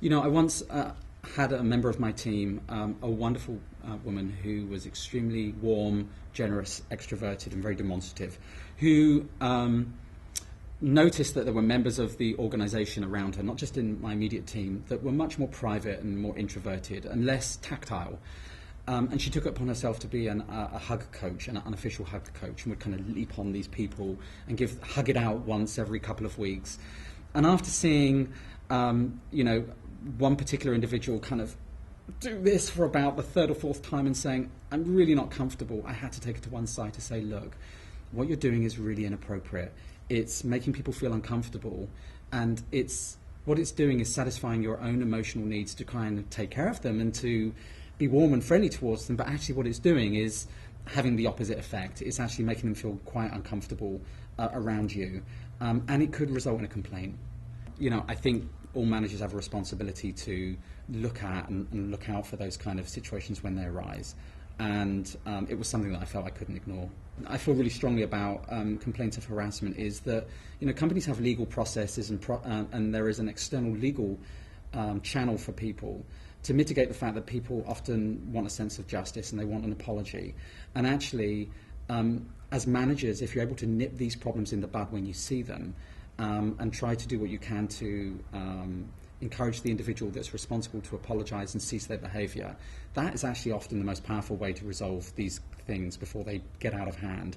I once had a member of my team, a wonderful woman who was extremely warm, generous, extroverted, and very demonstrative, who noticed that there were members of the organisation around her, not just in my immediate team, that were much more private and more introverted and less tactile. And she took it upon herself to be a hug coach, an unofficial hug coach, and would kind of leap on these people and hug it out once every couple of weeks. And after seeing, one particular individual kind of do this for about the third or fourth time and saying, I'm really not comfortable, I had to take it to one side to say, look, what you're doing is really inappropriate. It's making people feel uncomfortable, and what it's doing is satisfying your own emotional needs to kind of take care of them and to be warm and friendly towards them, but actually what it's doing is having the opposite effect. It's actually making them feel quite uncomfortable around you, and it could result in a complaint. I think all managers have a responsibility to look at and look out for those kind of situations when they arise, and it was something that I felt I couldn't ignore. I feel really strongly about complaints of harassment is that companies have legal processes and there is an external legal channel for people to mitigate the fact that people often want a sense of justice and they want an apology. And actually, as managers, if you're able to nip these problems in the bud when you see them, and try to do what you can to encourage the individual that's responsible to apologise and cease their behaviour, that is actually often the most powerful way to resolve these things before they get out of hand.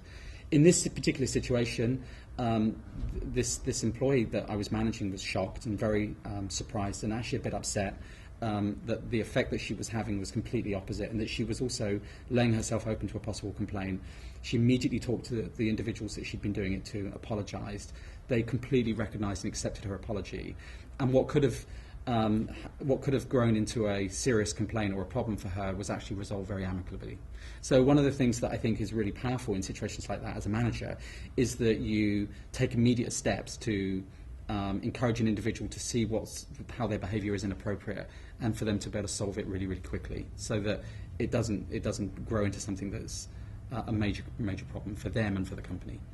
In this particular situation, this employee that I was managing was shocked and very surprised and actually a bit upset that the effect that she was having was completely opposite, and that she was also laying herself open to a possible complaint. She immediately talked to the individuals that she'd been doing it to, apologised. They completely recognised and accepted her apology, and what could have grown into a serious complaint or a problem for her was actually resolved very amicably. So one of the things that I think is really powerful in situations like that as a manager is that you take immediate steps to encourage an individual to see how their behaviour is inappropriate, and for them to be able to solve it really, really quickly, so that it doesn't grow into something that's a major problem for them and for the company.